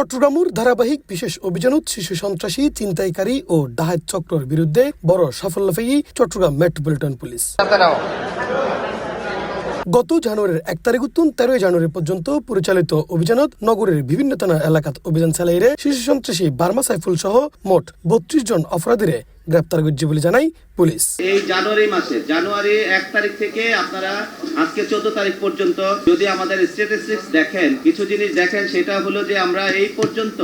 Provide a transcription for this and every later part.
চট্টগ্রামের ধারাবাহিক বিশেষ অভিযানত শিশু সন্ত্রাসী ছিনতাইকারী ও ডাকাত চক্রের বিরুদ্ধে বড় সাফল্য পেয়ে চট্টগ্রাম মেট্রোপলিটন পুলিশ। গত জানুয়ারির 1 তারিখ 13 জানুয়ারি পর্যন্ত পরিচালিত অভিযানত নগরের বিভিন্ন থানা এলাকাত অভিযান চালাইরে শিশু সন্ত্রাসী বার্মা সাইফুল সহ মোট 32 জন অপরাধীরে গ্রেপ্তার করছে বলে জানাই পুলিশ। এই জানুয়ারি 1 তারিখ থেকে আপনারা আজকে 14 তারিখ পর্যন্ত যদি আমাদের স্ট্যাটিস্টিক্স দেখেন, কিছু জিনিস দেখেন, সেটা হলো যে আমরা এই পর্যন্ত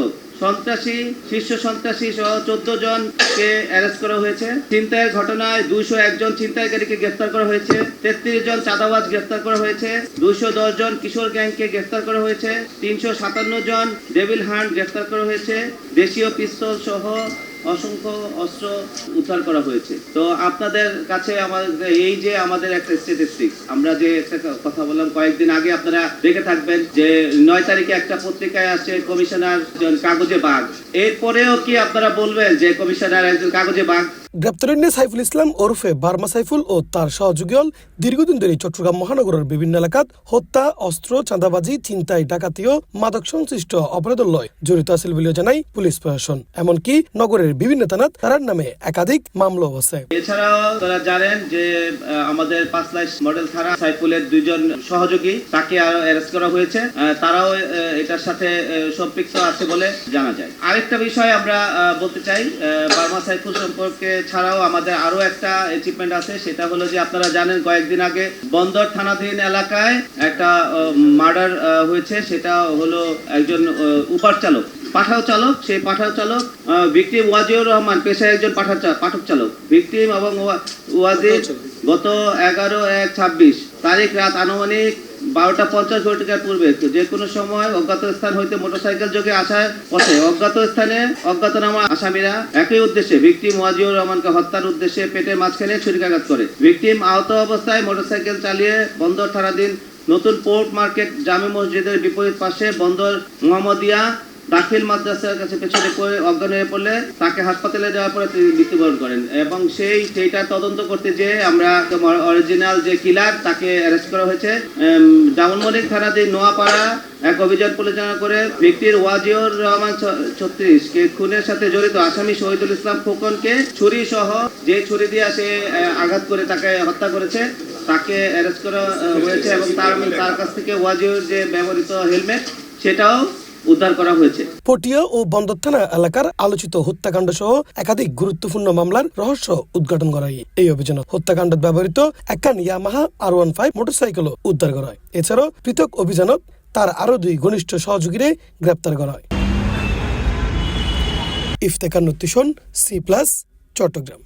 শীর্ষ সন্ত্রাসী সহ 14 জনকে অ্যারেস্ট করা হয়েছে। ছিনতাইয়ের ঘটনায় 201 জন ছিনতাইকারীকে গ্রেফতার করা হয়েছে, 33 জন চাঁদাবাজ গ্রেফতার করা হয়েছে, 210 জন কিশোর গ্যাংকে গ্রেফতার করা হয়েছে, 357 জন ডেভিল হান্ট গ্রেফতার করা হয়েছে, দেশীয় পিস্তল সহ অসংখ্য অস্ত্র উদ্ধার করা হয়েছে। তো আপনাদের কাছে আমাদের একটা স্ট্যাটিস্টিক্স, আমরা যে একটা কথা বললাম কয়েকদিন আগে, আপনারা দেখে থাকবেন যে 9 তারিখে একটা পত্রিকায় আসছে কমিশনার কাগজে বাঘ। এরপরেও কি আপনারা বলবেন যে কমিশনার একজন কাগজে বাঘ? গ্রেপ্তারের সাইফুল ইসলাম ওরফে বার্মা সাইফুল ও তার সহযোগীল দীর্ঘদিন ধরে চট্টগ্রাম মহানগরের বিভিন্ন এলাকাত হত্যা, অস্ত্র, চাঁদাবাজি, ছিনতাই, ডাকাতি ও মাদক সংশ্লিষ্ট অপরাধের লয় জড়িত আছিল বলে জানাই পুলিশ প্রশাসন। এমনকি নগরের বিভিন্ন থানাত তার নামে একাধিক মামলাও আছে। এছাড়াও তারা জানেন যে আমাদের 5 লাইশ মডেল থানা সাইফুলের 2 জন সহযোগী তাকে অ্যারেস্ট করা হয়েছে, তারাও এটার সাথে সম্পৃক্ত আছে বলে জানা যায়। আরেকটা বিষয় আমরা বলতে চাই, বার্মা সাইফুল সম্পর্কে ছাড়াও আমাদের আরো একটা অ্যাচিভমেন্ট আছে, সেটা হলো যে আপনারা জানেন কয়েকদিন আগে বন্দর থানাধীন এলাকায় একটা মার্ডার হয়েছে। সেটা হলো একজন উপার চালক, পাঠাও চালক। সেই পাঠাও চালক ভিকটিম ওয়াজিউর রহমান পেশায় একজন পাঠক চালক। ভিকটিম এবং ওয়াজির গত 11/1/26 তারিখ রাত আনুমানিক 12:50 ঘটিকার পূর্বে যে কোনো সময় অজ্ঞাত স্থান হইতে মোটরসাইকেল যোগে আসার পথে অজ্ঞাত স্থানে অজ্ঞাতনামা আসামিরা একই উদ্দেশ্যে ভিকটিম ওয়াজিউর রহমানকে হত্যার উদ্দেশ্যে পেটের মাঝখানে ছুরিকাঘাত করে। ভিকটিম আহত অবস্থায় মোটরসাইকেল চালিয়ে বন্দর থানাধীন নতুন পোর্ট মার্কেট জামে মসজিদের বিপরীত পাশে বন্দর মোহাম্মদিয়া দাখিল মাদ্রাসার কাছে পেছনে পড়ে অজ্ঞান হয়ে পড়লে তাকে হাসপাতালে যাওয়ার পরে তিনি মৃত্যুবরণ করেন। এবং সেইটা তদন্ত করতে যে আমরা অরিজিনাল যে কিলার তাকে অ্যারেস্ট করা হয়েছে। জামুনমল্লিক থানাধীন নোয়াপাড়া এক অভিযান পরিচালনা করে ব্যক্তির ওয়াজিউর রহমান 36 কে খুনের সাথে জড়িত আসামি শহীদুল ইসলাম খোকনকে ছুরি সহ যে ছুরি দিয়ে সে আঘাত করে তাকে হত্যা করেছে তাকে অ্যারেস্ট করা হয়েছে। এবং তার কাছ থেকে ওয়াজিউর যে ব্যবহৃত হেলমেট সেটাও উদ্ধার করা হয়েছে। পটিয়া ও বন্দর থানা এলাকার আলোচিত হত্যাকাণ্ড সহ একাধিক গুরুত্বপূর্ণ মামলার রহস্য উদ্ঘাটন করা হয়। এই অভিযানে হত্যাকাণ্ডত ব্যবহৃত একখান ইয়ামাহা R15 মোটরসাইকেল উদ্ধার করা হয়। এছাড়াও পৃথক অভিযানত তার আরো 2 ঘনিষ্ঠ সহযোগীরে গ্রেপ্তার করা হয়। ইফতেখার নতিশন, C+, চট্টগ্রাম।